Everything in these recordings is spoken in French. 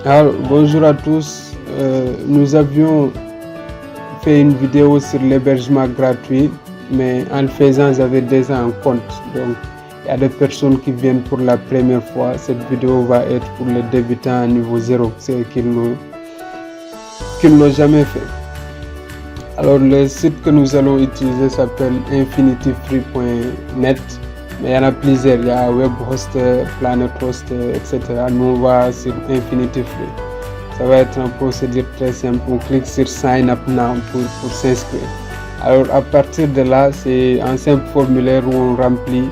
Alors, bonjour à tous. Nous avions fait une vidéo sur l'hébergement gratuit, mais en le faisant, j'avais déjà un compte. Donc, il y a des personnes qui viennent pour la première fois. Cette vidéo va être pour les débutants à niveau 0, ceux qui n'ont jamais fait. Alors, le site que nous allons utiliser s'appelle infinityfree.net. Mais il y en a plusieurs, il y a WebHoster, PlanetHoster, etc. Nous on va sur Infinity Free. Ça va être une procédure très simple. On clique sur Sign Up Now pour s'inscrire. Alors à partir de là, c'est un simple formulaire où on remplit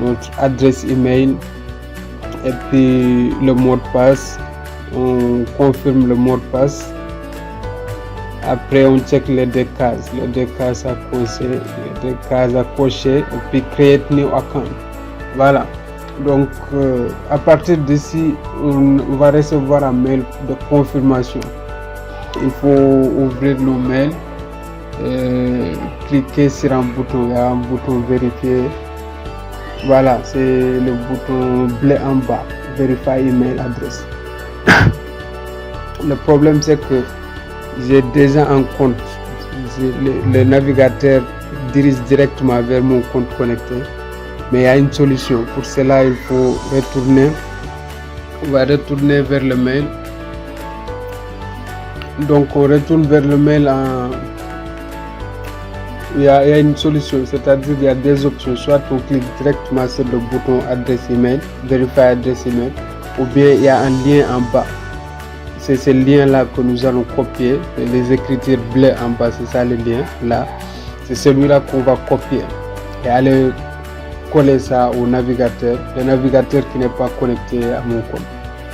notre adresse email et puis le mot de passe. On confirme le mot de passe. Après, on check les deux cases à cocher, et puis create new account. Voilà. Donc, à partir d'ici, on va recevoir un mail de confirmation. Il faut ouvrir le mail, cliquer sur un bouton. Il y a un bouton vérifier. Voilà, c'est le bouton bleu en bas, verify email address. Le problème, c'est que j'ai déjà un compte. Le navigateur dirige directement vers mon compte connecté. Mais il y a une solution. Pour cela, il faut retourner. On va retourner vers le mail. Donc, on retourne vers le mail. Il y a une solution. C'est-à-dire qu'il y a des options. Soit on clique directement sur le bouton adresse email, verify adresse email, ou bien il y a un lien en bas. C'est ce lien-là que nous allons copier. Les écritures bleues en bas, c'est ça le lien. Là, c'est celui-là qu'on va copier et aller coller ça au navigateur. Le navigateur qui n'est pas connecté à mon compte,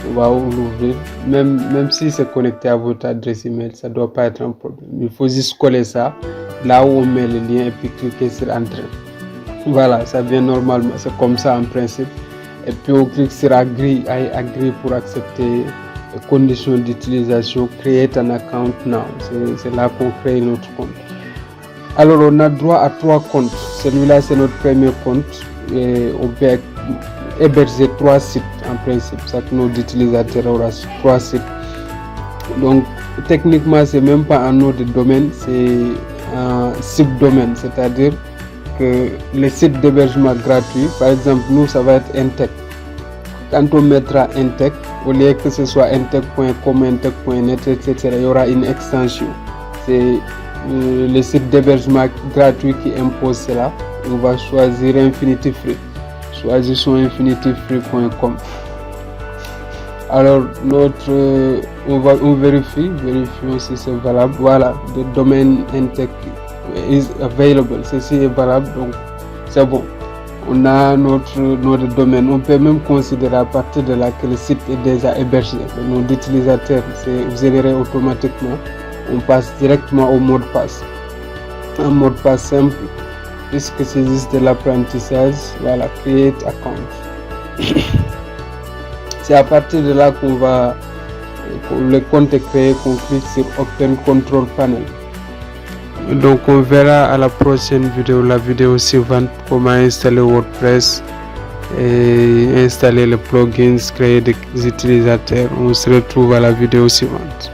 on va l'ouvrir. Même si c'est connecté à votre adresse email, ça ne doit pas être un problème. Il faut juste coller ça là où on met le lien et puis cliquer sur Entrer. Voilà, ça vient normalement. C'est comme ça en principe. Et puis on clique sur Agree pour accepter conditions d'utilisation, create an account now. C'est là qu'on crée notre compte. Alors on a droit à 3 comptes. Celui-là c'est notre premier compte et on peut héberger 3 sites en principe. Chaque nom d'utilisateur aura 3 sites. Donc techniquement c'est même pas un nom de domaine, c'est un subdomaine, c'est-à-dire que les sites d'hébergement gratuit, par exemple nous ça va être Intech. Quand on mettra Intech, au lieu que ce soit intech.com, intech.net, etc., il y aura une extension. C'est le site d'hébergement gratuit qui impose cela. On va choisir Infinity Free. Choisissons infinityfree.com. Alors, on vérifions si c'est valable. Voilà, le domaine Intech is available. Ceci est valable, donc c'est bon. On a notre domaine. On peut même considérer à partir de là que le site est déjà hébergé. Le nom d'utilisateur c'est généré automatiquement. On passe directement au mot de passe. Un mot de passe simple, puisque c'est juste de l'apprentissage. Voilà, create account. C'est à partir de là le compte est créé, qu'on clique sur Open Control Panel. Donc on verra à la prochaine vidéo, la vidéo suivante, comment installer WordPress et installer les plugins, créer des utilisateurs. On se retrouve à la vidéo suivante.